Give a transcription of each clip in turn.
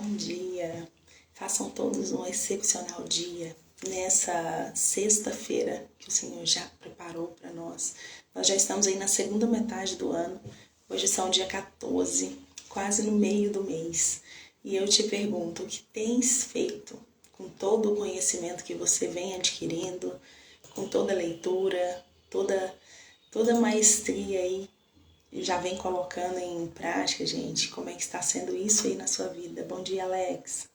Bom dia. Façam todos um excepcional dia nessa sexta-feira que o Senhor já preparou para nós. Nós já estamos aí na segunda metade do ano. Hoje são dia 14, quase no meio do mês. E eu te pergunto, o que tens feito com todo o conhecimento que você vem adquirindo, com toda a leitura, toda a maestria aí, e já vem colocando em prática, gente? Como é que está sendo isso aí na sua vida? Bom dia, Alex.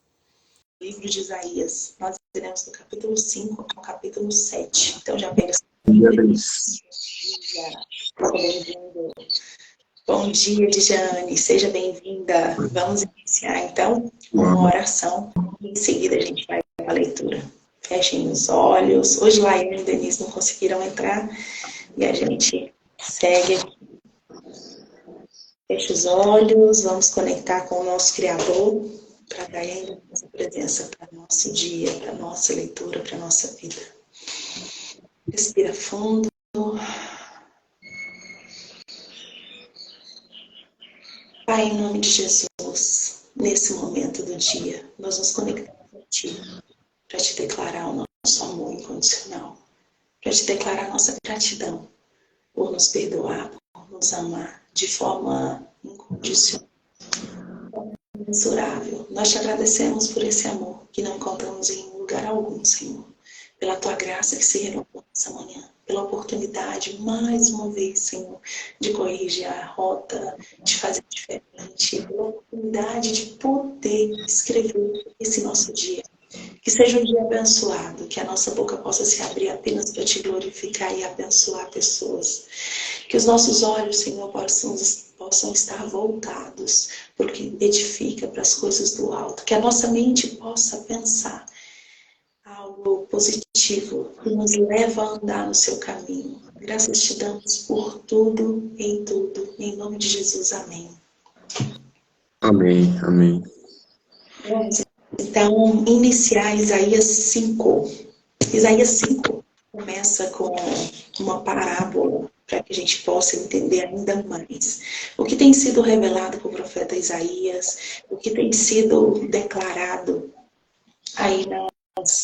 Livro de Isaías. Nós iremos do capítulo 5 ao capítulo 7. Então já pega bem-vindo. Bom dia, Dijane. Seja bem-vinda. Vamos iniciar, então, uma oração. E em seguida, a gente vai para a leitura. Fechem os olhos. Hoje, Laine e Denise não conseguiram entrar. E a gente segue aqui. Feche os olhos, vamos conectar com o nosso Criador para dar ainda essa presença para o nosso dia, para a nossa leitura, para a nossa vida. Respira fundo. Pai, em nome de Jesus, nesse momento do dia, nós nos conectamos a Ti para Te declarar o nosso amor incondicional, para Te declarar a nossa gratidão por nos perdoar, por nos amar de forma incondicional. Imensurável. Nós te agradecemos por esse amor que não encontramos em lugar algum, Senhor. Pela tua graça que se renovou essa manhã. Pela oportunidade, mais uma vez, Senhor, de corrigir a rota, de fazer diferente. Pela oportunidade de poder escrever esse nosso dia. Que seja um dia abençoado, que a nossa boca possa se abrir apenas para te glorificar e abençoar pessoas. Que os nossos olhos, Senhor, possam estar voltados para o que edifica, para as coisas do alto. Que a nossa mente possa pensar algo positivo que nos leva a andar no seu caminho. Graças te damos por tudo, em nome de Jesus. Amém. Amém, amém. Vamos então iniciar Isaías 5. Isaías 5 começa com uma parábola para que a gente possa entender ainda mais o que tem sido revelado pelo profeta Isaías, o que tem sido declarado aí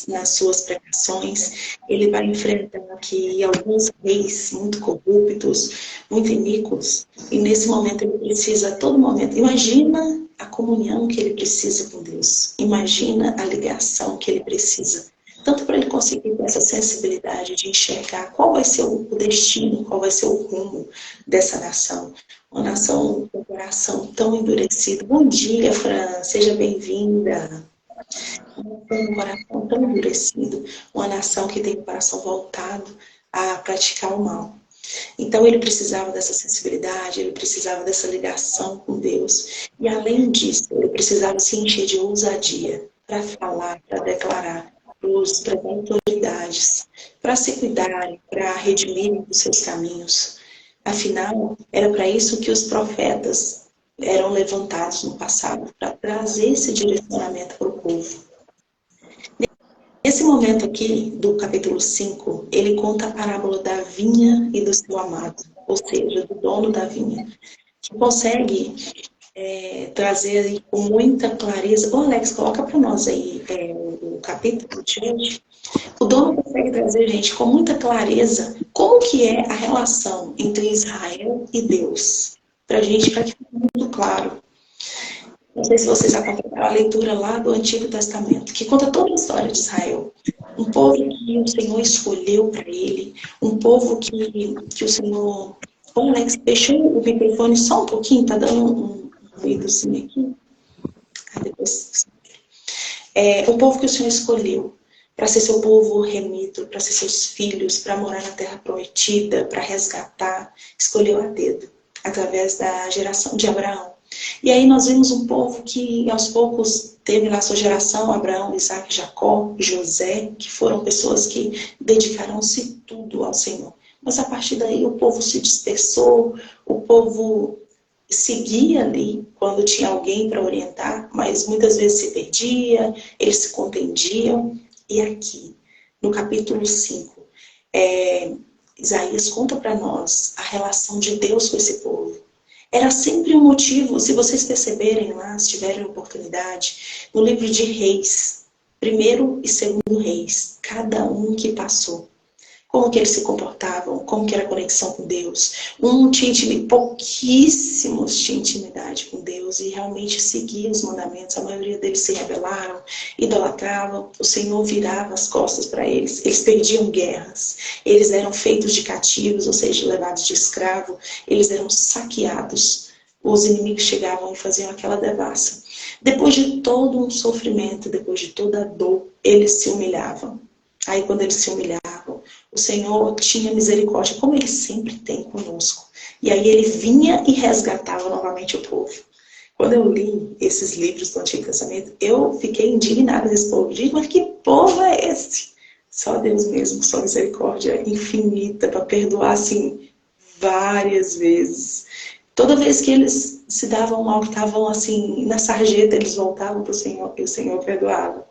nas suas pregações. Ele vai enfrentando aqui alguns reis muito corruptos, muito iníquos, e nesse momento ele precisa, a todo momento, imagina a comunhão que ele precisa com Deus, imagina a ligação que ele precisa, tanto para ele conseguir ter essa sensibilidade de enxergar qual vai ser o destino, qual vai ser o rumo dessa nação. Uma nação com o coração tão endurecido. Bom dia, Fran, seja bem-vinda. Uma nação com o coração tão endurecido, uma nação que tem o coração voltado a praticar o mal. Então ele precisava dessa sensibilidade, ele precisava dessa ligação com Deus. E além disso, ele precisava se encher de ousadia para falar, para declarar para as autoridades, para se cuidarem, para redimirem os seus caminhos. Afinal, era para isso que os profetas eram levantados no passado, para trazer esse direcionamento para o povo. Nesse momento aqui, do capítulo 5, ele conta a parábola da vinha e do seu amado, ou seja, do dono da vinha, que consegue trazer aí com muita clareza. Ô Alex, coloca para nós aí o capítulo de hoje. O dono consegue trazer, gente, com muita clareza, como que é a relação entre Israel e Deus. Para que fique muito claro. Não sei se vocês acompanharam a leitura lá do Antigo Testamento, que conta toda a história de Israel. Um povo que o Senhor escolheu para ele, um povo que o Senhor... Ô, Alex, deixou o microfone só um pouquinho, tá dando um ruídozinho aqui. Depois... um povo que o Senhor escolheu para ser seu povo remido, para ser seus filhos, para morar na terra prometida, para resgatar, escolheu a dedo, através da geração de Abraão. E aí nós vimos um povo que aos poucos teve na sua geração Abraão, Isaac, Jacó, José, que foram pessoas que dedicaram-se tudo ao Senhor. Mas a partir daí o povo se dispersou, o povo seguia ali quando tinha alguém para orientar, mas muitas vezes se perdia, eles se contendiam. E aqui, no capítulo 5, Isaías conta para nós a relação de Deus com esse povo. Era sempre um motivo, se vocês perceberem lá, se tiverem oportunidade, no livro de Reis, primeiro e segundo Reis, cada um que passou. Como que eles se comportavam, como que era a conexão com Deus. Pouquíssimos tinham intimidade com Deus e realmente seguiam os mandamentos. A maioria deles se rebelaram, idolatravam, o Senhor virava as costas para eles. Eles perdiam guerras, eles eram feitos de cativos, ou seja, levados de escravo, eles eram saqueados. Os inimigos chegavam e faziam aquela devassa. Depois de todo um sofrimento, depois de toda a dor, eles se humilhavam. Aí quando eles se humilhavam, o Senhor tinha misericórdia, como Ele sempre tem conosco. E aí Ele vinha e resgatava novamente o povo. Quando eu li esses livros do Antigo Testamento, eu fiquei indignada desse povo. Gente, mas que povo é esse? Só Deus mesmo, só misericórdia infinita para perdoar, assim, várias vezes. Toda vez que eles se davam mal, que estavam assim, na sarjeta, eles voltavam para o Senhor e o Senhor perdoava.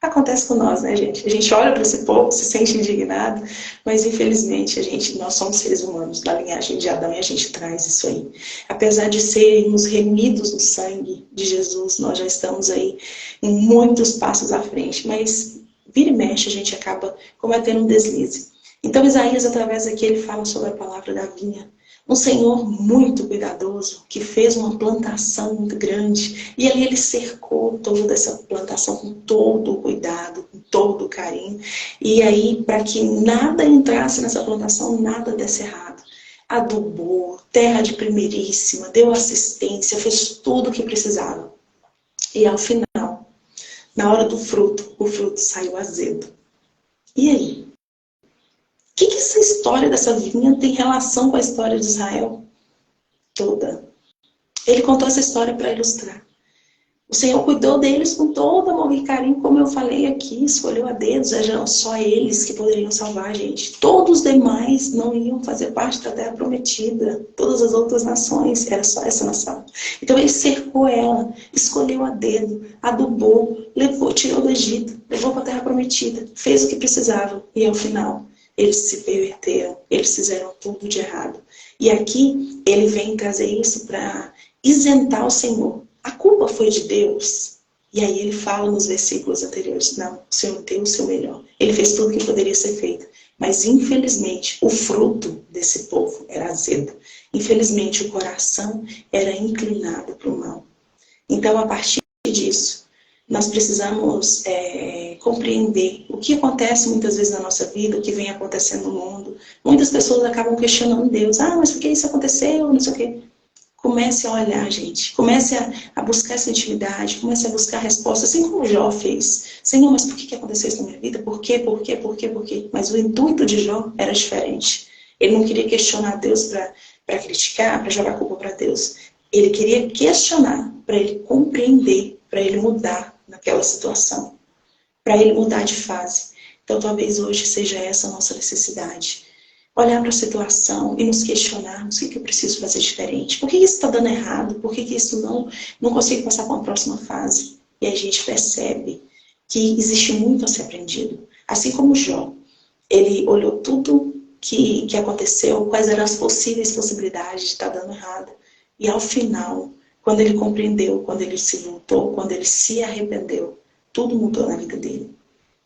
Acontece com nós, né, gente? A gente olha para esse povo, se sente indignado, mas infelizmente nós somos seres humanos da linhagem de Adão e a gente traz isso aí. Apesar de sermos remidos no sangue de Jesus, nós já estamos aí em muitos passos à frente, mas vira e mexe a gente acaba cometendo um deslize. Então Isaías, através daqui, ele fala sobre a palavra da vinha. Um Senhor muito cuidadoso, que fez uma plantação muito grande, e aí ele cercou toda essa plantação com todo o cuidado, com todo o carinho, e aí para que nada entrasse nessa plantação, nada desse errado. Adubou, terra de primeiríssima, deu assistência, fez tudo o que precisava. E ao final, na hora do fruto, o fruto saiu azedo. E aí? O que essa história dessa vinha tem relação com a história de Israel? Toda. Ele contou essa história para ilustrar. O Senhor cuidou deles com todo amor e carinho, como eu falei aqui, escolheu a dedos, eram só eles que poderiam salvar a gente. Todos os demais não iam fazer parte da terra prometida. Todas as outras nações, era só essa nação. Então ele cercou ela, escolheu a dedo, adubou, levou, tirou do Egito, levou para a terra prometida, fez o que precisava. E ao final, eles se perverteram, eles fizeram tudo de errado. E aqui ele vem trazer isso para isentar o Senhor. A culpa foi de Deus. E aí ele fala nos versículos anteriores, não, o Senhor deu o seu melhor. Ele fez tudo o que poderia ser feito. Mas infelizmente o fruto desse povo era azedo. Infelizmente o coração era inclinado para o mal. Então a partir disso, nós precisamos compreender o que acontece muitas vezes na nossa vida, o que vem acontecendo no mundo. Muitas pessoas acabam questionando Deus. Ah, mas por que isso aconteceu? Não sei o quê. Comece a olhar, gente. Comece a buscar essa intimidade. Comece a buscar respostas, assim como Jó fez. Senhor, mas por que aconteceu isso na minha vida? Por quê? Por quê? Por quê? Por quê? Mas o intuito de Jó era diferente. Ele não queria questionar Deus para criticar, para jogar culpa para Deus. Ele queria questionar, para ele compreender, para ele mudar naquela situação, para ele mudar de fase. Então talvez hoje seja essa a nossa necessidade. Olhar para a situação e nos questionarmos o que eu preciso fazer diferente. Por que isso está dando errado? Por que isso não consigo passar para a próxima fase? E a gente percebe que existe muito a ser aprendido. Assim como Jó, ele olhou tudo que aconteceu, quais eram as possíveis possibilidades de estar dando errado. E ao final, quando ele compreendeu, quando ele se voltou, quando ele se arrependeu, tudo mudou na vida dele.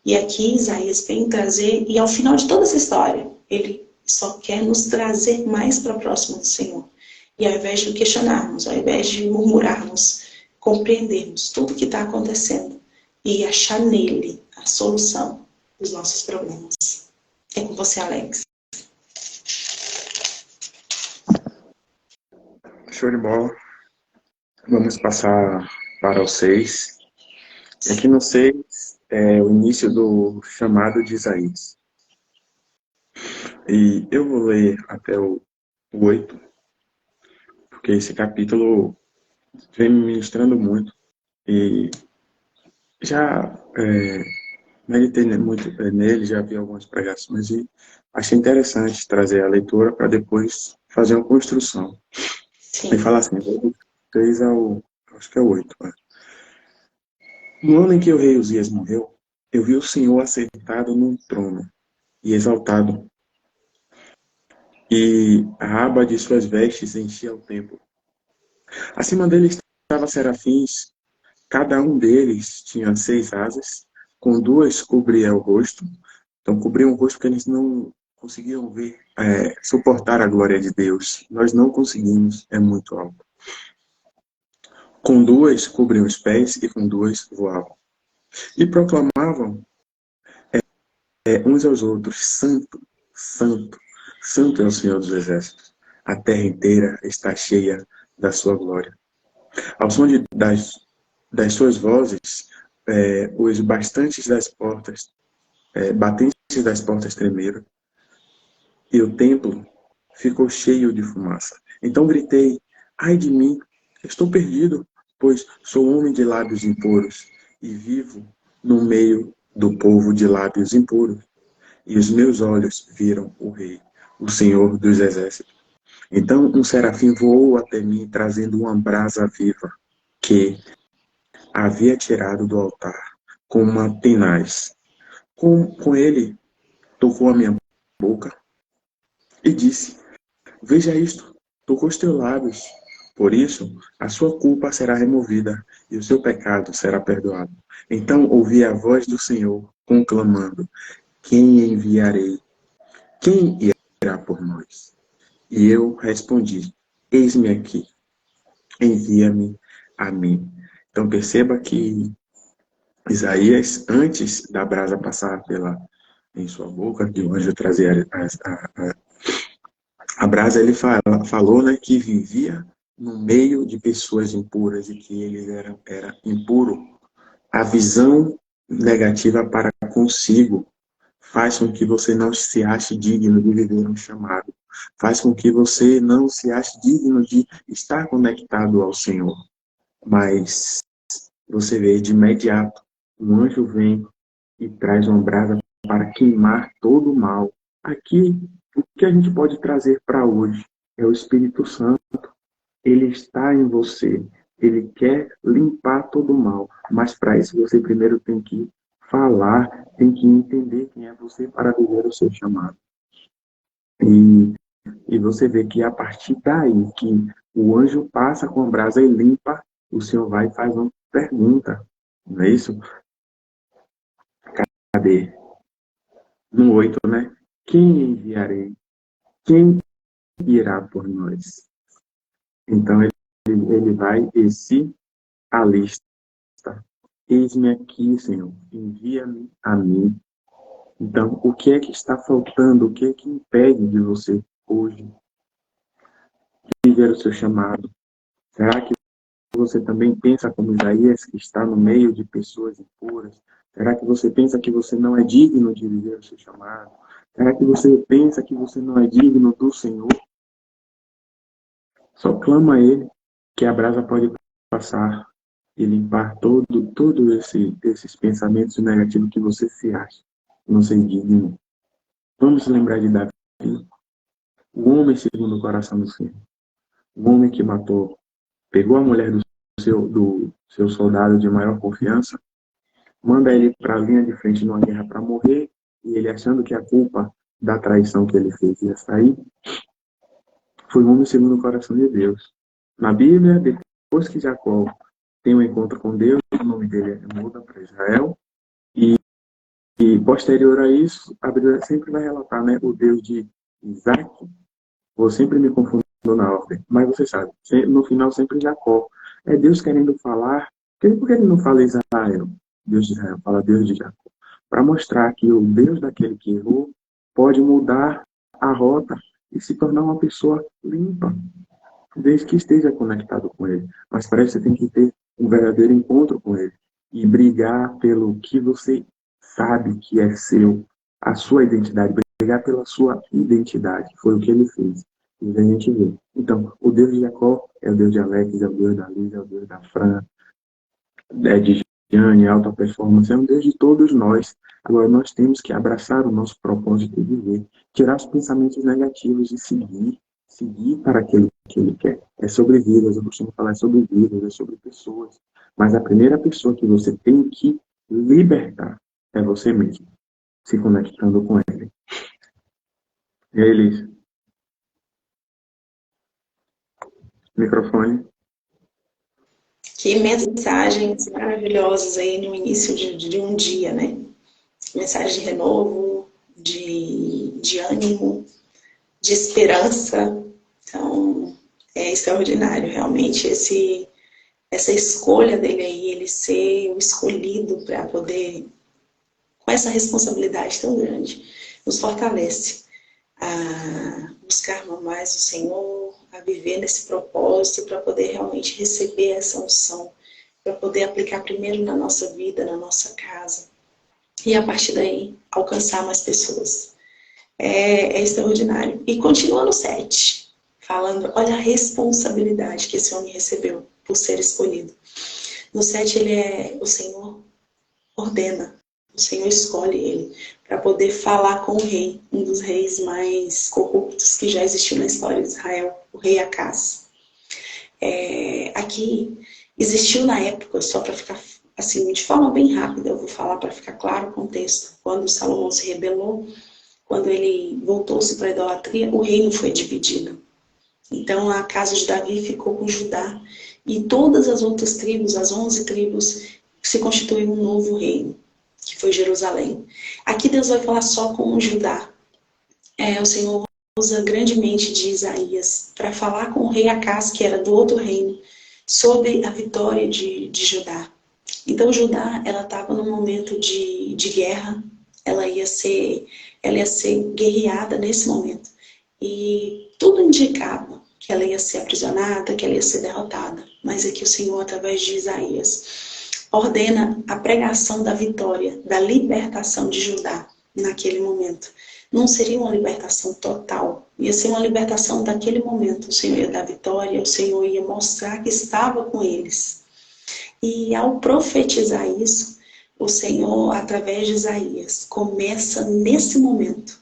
E aqui Isaías vem trazer, e ao final de toda essa história, ele só quer nos trazer mais para próximo do Senhor. E ao invés de questionarmos, ao invés de murmurarmos, compreendermos tudo o que está acontecendo e achar nele a solução dos nossos problemas. É com você, Alex. Show de bola. Vamos passar para o 6. Aqui no 6 é o início do chamado de Isaías. E eu vou ler até o 8, porque esse capítulo vem me ministrando muito. E já meditei muito nele, já vi algumas pregações e achei interessante trazer a leitura para depois fazer uma construção. Sim. Ele fala assim, do 6 ao, acho que é o 8. No ano em que o rei Uzias morreu, eu vi o Senhor assentado num trono e exaltado, e a aba de suas vestes enchia o templo. Acima dele estavam serafins, cada um deles tinha 6 asas, com 2 cobria o rosto. Então, cobriam o rosto porque eles não conseguiam ver, suportar a glória de Deus. Nós não conseguimos, é muito alto. Com 2 cobriam os pés e com 2 voavam. E proclamavam uns aos outros: Santo, Santo, Santo é o Senhor dos Exércitos. A terra inteira está cheia da sua glória. Ao som das suas vozes, os batentes das portas tremeram, e o templo ficou cheio de fumaça. Então gritei: ai de mim, estou perdido, pois sou homem de lábios impuros, e vivo no meio do povo de lábios impuros. E os meus olhos viram o Rei, o Senhor dos Exércitos. Então um serafim voou até mim, trazendo uma brasa viva, que havia tirado do altar, com uma tenaz. Com ele, tocou a minha boca e disse: veja isto, tocou os teus lábios. Por isso, a sua culpa será removida e o seu pecado será perdoado. Então ouvi a voz do Senhor conclamando: quem enviarei? Quem irá por nós? E eu respondi: eis-me aqui, envia-me a mim. Então perceba que Isaías, antes da brasa passar em sua boca, que o anjo trazia a brasa, ele falou, né, que vivia no meio de pessoas impuras e que ele era impuro. A visão negativa para consigo faz com que você não se ache digno de viver um chamado. Faz com que você não se ache digno de estar conectado ao Senhor. Mas você vê de imediato, um anjo vem e traz uma brasa para queimar todo o mal. Aqui, o que a gente pode trazer para hoje é o Espírito Santo. Ele está em você. Ele quer limpar todo o mal. Mas para isso você primeiro tem que falar, tem que entender quem é você para viver o seu chamado. E você vê que a partir daí que o anjo passa com a brasa e limpa, o Senhor vai e faz uma pergunta. Não é isso? Cadê? No 8, né? Quem enviarei? Quem irá por nós? Então ele vai e se alista. Eis-me aqui, Senhor, envia-me a mim. Então, o que é que está faltando? O que é que impede de você hoje viver o seu chamado? Será que você também pensa como Isaías, que está no meio de pessoas impuras? Será que você pensa que você não é digno de viver o seu chamado? Será que você pensa que você não é digno do Senhor? Só clama a Ele, que a brasa pode passar e limpar todo esses pensamentos negativos que você se acha não ser digno. Vamos lembrar de Davi, o homem segundo o coração do Senhor. O homem que matou, pegou a mulher do seu soldado de maior confiança, manda ele para a linha de frente numa guerra para morrer, e ele achando que a culpa da traição que ele fez ia sair, foi um homem segundo o coração de Deus. Na Bíblia, depois que Jacó tem um encontro com Deus, o nome dele muda para Israel, e posterior a isso, a Bíblia sempre vai relatar, né, o Deus de Isaac. Vou sempre me confundindo na ordem, mas você sabe, no final sempre Jacó. É Deus querendo falar, por que ele não fala Israel? Deus de Israel, fala Deus de Jacó. Para mostrar que o Deus daquele que errou pode mudar a rota e se tornar uma pessoa limpa, desde que esteja conectado com ele. Mas para isso você tem que ter um verdadeiro encontro com ele e brigar pelo que você sabe que é seu, a sua identidade, brigar pela sua identidade. Foi o que ele fez. E a gente vê. Então, o Deus de Jacó é o Deus de Alex, é o Deus da Liz, é o Deus da Fran, de Gianni, alta performance, é um Deus de todos nós. Agora, nós temos que abraçar o nosso propósito e viver, tirar os pensamentos negativos e seguir para aquilo que ele quer. É sobre vidas, eu costumo falar sobre vidas, é sobre pessoas. Mas a primeira pessoa que você tem que libertar é você mesmo, se conectando com ele. E aí, Liz? Microfone. Que mensagens maravilhosas aí no início de um dia, né? Mensagem de renovo, de ânimo, de esperança. Então, é extraordinário, realmente, essa escolha dele aí, ele ser o escolhido para poder, com essa responsabilidade tão grande, nos fortalece a buscar mais o Senhor, a viver nesse propósito, para poder realmente receber essa unção, para poder aplicar primeiro na nossa vida, na nossa casa, e a partir daí alcançar mais pessoas. É extraordinário. E continua no 7, falando, olha a responsabilidade que esse homem recebeu por ser escolhido. No 7, o Senhor ordena, o Senhor escolhe ele para poder falar com o rei, um dos reis mais corruptos que já existiu na história de Israel, o rei Acaz. Aqui existiu na época, só para ficar assim, de forma bem rápida, eu vou falar para ficar claro o contexto. Quando Salomão se rebelou, quando ele voltou-se para a idolatria, o reino foi dividido. Então a casa de Davi ficou com Judá e todas as outras tribos, as 11 tribos, se constituiu um novo reino, que foi Jerusalém. Aqui Deus vai falar só com Judá. O Senhor usa grandemente de Isaías para falar com o rei Acaz, que era do outro reino, sobre a vitória de Judá. Então Judá, ela estava num momento de guerra, ela ia ser guerreada nesse momento. E tudo indicava que ela ia ser aprisionada, que ela ia ser derrotada. Mas aqui o Senhor, através de Isaías, ordena a pregação da vitória, da libertação de Judá naquele momento. Não seria uma libertação total, ia ser uma libertação daquele momento. O Senhor ia dar vitória, o Senhor ia mostrar que estava com eles. E ao profetizar isso, o Senhor, através de Isaías, começa nesse momento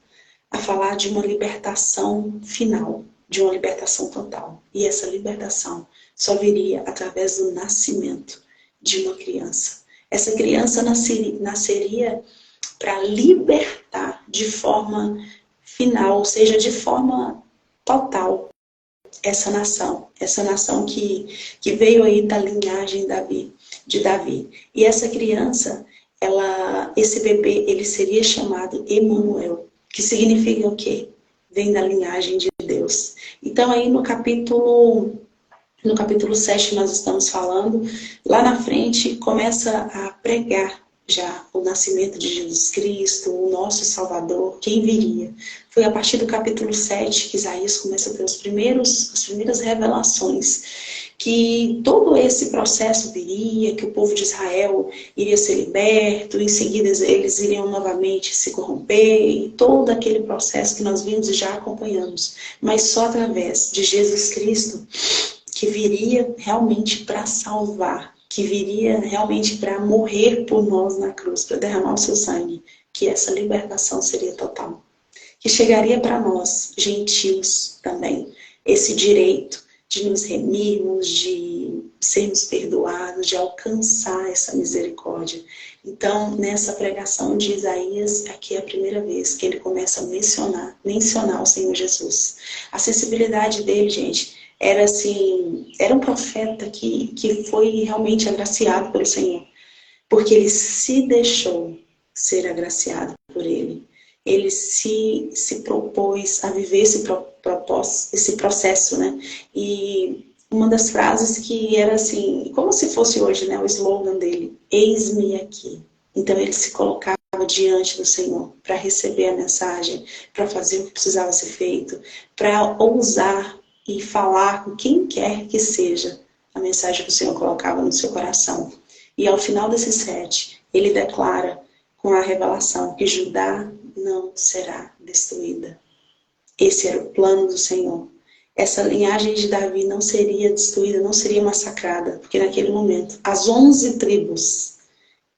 a falar de uma libertação final, de uma libertação total. E essa libertação só viria através do nascimento de uma criança. Essa criança nasceria para libertar de forma final, ou seja, de forma total, essa nação que veio aí da linhagem de Davi. E essa criança, esse bebê, ele seria chamado Emanuel, que significa o quê? Vem da linhagem de Deus. Então aí no capítulo 7 nós estamos falando, lá na frente começa a pregar já o nascimento de Jesus Cristo, o nosso Salvador, quem viria. Foi a partir do capítulo 7 que Isaías começa a ter as primeiras revelações, que todo esse processo viria, que o povo de Israel iria ser liberto, em seguida eles iriam novamente se corromper, e todo aquele processo que nós vimos e já acompanhamos. Mas só através de Jesus Cristo, que viria realmente para salvar, que viria realmente para morrer por nós na cruz, para derramar o seu sangue, que essa libertação seria total. Que chegaria para nós, gentios também, esse direito de nos remirmos, de sermos perdoados, de alcançar essa misericórdia. Então, nessa pregação de Isaías, aqui é a primeira vez que ele começa a mencionar o Senhor Jesus. A sensibilidade dele, gente, era assim, era um profeta que foi realmente agraciado pelo Senhor, porque ele se deixou ser agraciado por ele. Ele se propôs a viver esse processo, né? E uma das frases que era assim, como se fosse hoje, né, o slogan dele, eis-me aqui. Então ele se colocava diante do Senhor para receber a mensagem, para fazer o que precisava ser feito, para ousar e falar com quem quer que seja a mensagem que o Senhor colocava no seu coração. E ao final desses 7, ele declara com a revelação que Judá não será destruída. Esse era o plano do Senhor. Essa linhagem de Davi não seria destruída, não seria massacrada, porque naquele momento as 11 tribos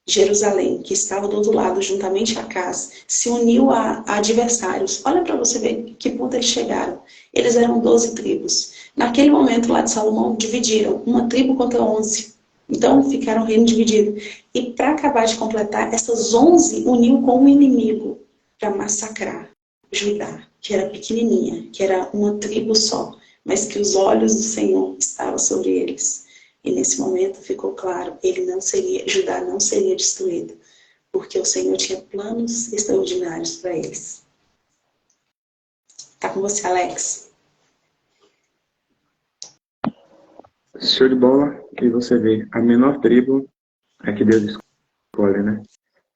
de Jerusalém, que estava do outro lado, juntamente a Acaz, se uniu a adversários. Olha para você ver que ponto eles chegaram. Eles eram 12 tribos. Naquele momento lá de Salomão, dividiram uma tribo contra 11. Então ficaram o reino dividido. E para acabar de completar, essas 11 uniu com um inimigo para massacrar Judá, que era pequenininha, que era uma tribo só. mas que os olhos do Senhor estavam sobre eles. E nesse momento ficou claro, Judá não seria destruído, porque o Senhor tinha planos extraordinários para eles. Tá com você, Alex. Show de bola. E você vê, a menor tribo é que Deus escolhe, né?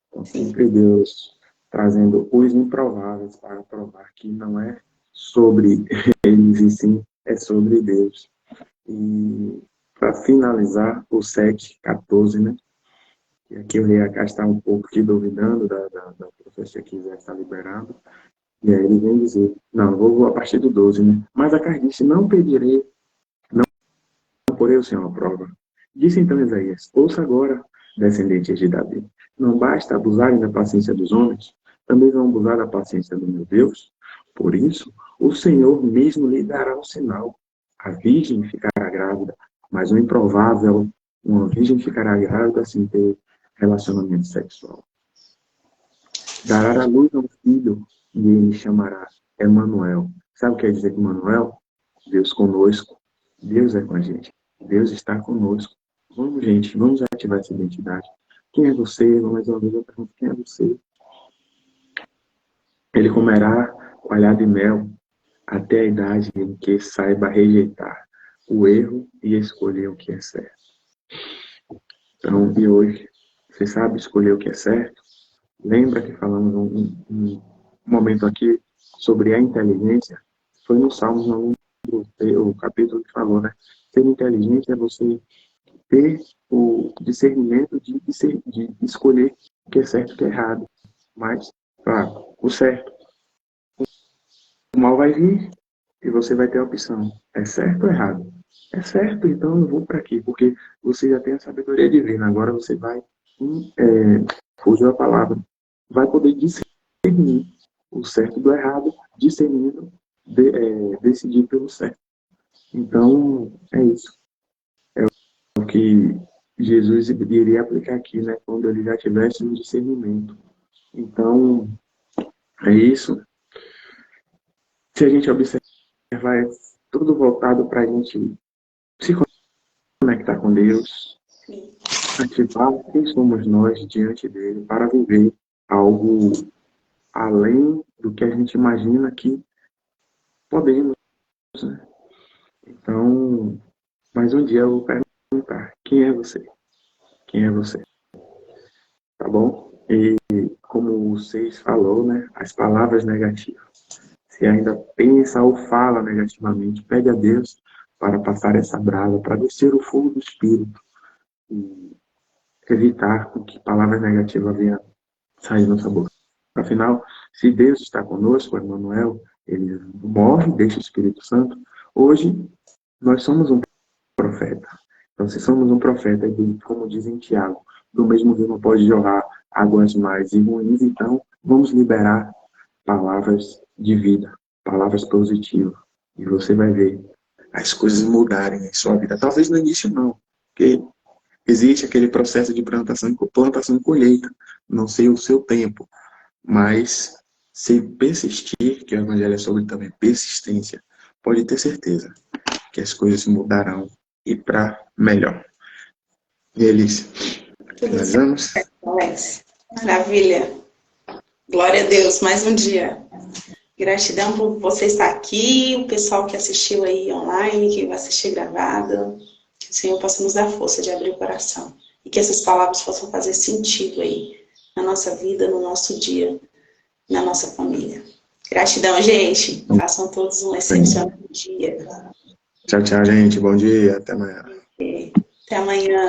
Então, sempre Deus trazendo os improváveis para provar que não é sobre eles, e sim é sobre Deus. E para finalizar, o 7:14, né? E aqui eu ia gastar um pouco aqui duvidando da profecia que já está liberando. E aí ele vem dizer, não, vou a partir do 12, né? Mas a carne disse, não pedirei, não porei o Senhor à prova. Disse então Isaías, ouça agora, descendentes de Davi, não basta abusarem da paciência dos homens, também vão abusar da paciência do meu Deus. Por isso, o Senhor mesmo lhe dará um sinal. A virgem ficará grávida, mas o improvável, uma virgem ficará grávida sem ter relacionamento sexual. Dará à luz a um filho e ele chamará Emanuel. Sabe o que quer dizer Emanuel? Deus conosco. Deus é com a gente. Deus está conosco. Vamos, gente, vamos ativar essa identidade. Quem é você? Mais uma vez eu pergunto, quem é você? Ele comerá coalhada de mel até a idade em que saiba rejeitar o erro e escolher o que é certo. Então, e hoje, você sabe escolher o que é certo? Lembra que falamos um momento aqui sobre a inteligência? Foi no Salmos, o capítulo que falou, né? Ser inteligente é você ter o discernimento de escolher o que é certo e o que é errado. Mas, claro, o certo. O mal vai vir e você vai ter a opção. É certo ou errado? É certo, então eu vou para aqui, porque você já tem a sabedoria divina. Agora você vai, fugiu a palavra, vai poder discernir o certo do errado, discernindo, decidir pelo certo. Então, é isso. É o que Jesus iria aplicar aqui, né? Quando ele já tivesse um discernimento. Então, é isso. Se a gente observar, é tudo voltado para a gente se conectar com Deus, ativar quem somos nós diante dele para viver algo além do que a gente imagina que podemos, né? Então, mais um dia eu vou perguntar, quem é você? Quem é você? Tá bom? E como o Seis falou, né, as palavras negativas. Se ainda pensa ou fala negativamente, pede a Deus para passar essa brasa, para descer o fogo do Espírito e evitar que palavras negativas venham sair da nossa boca. Afinal, se Deus está conosco, Emanuel, ele morre, deixa o Espírito Santo. Hoje, nós somos um profeta. Então, se somos um profeta, como diz em Tiago, do mesmo rio não pode jorrar águas mais e ruins, então vamos liberar palavras de vida, palavras positivas. E você vai ver as coisas mudarem em sua vida. Talvez no início não, porque existe aquele processo de plantação e colheita. Não sei o seu tempo, mas se persistir, que o Evangelho é sobre também persistência, pode ter certeza que as coisas mudarão e para melhor. E eles finalizamos. Alex. Maravilha. Glória a Deus, mais um dia. Gratidão por você estar aqui, o pessoal que assistiu aí online, que vai assistir gravado. Que o Senhor possa nos dar força de abrir o coração. E que essas palavras possam fazer sentido aí na nossa vida, no nosso dia, na nossa família. Gratidão, gente. Façam todos um excepcional dia. Tchau, tchau, gente. Bom dia. Até amanhã. Até amanhã.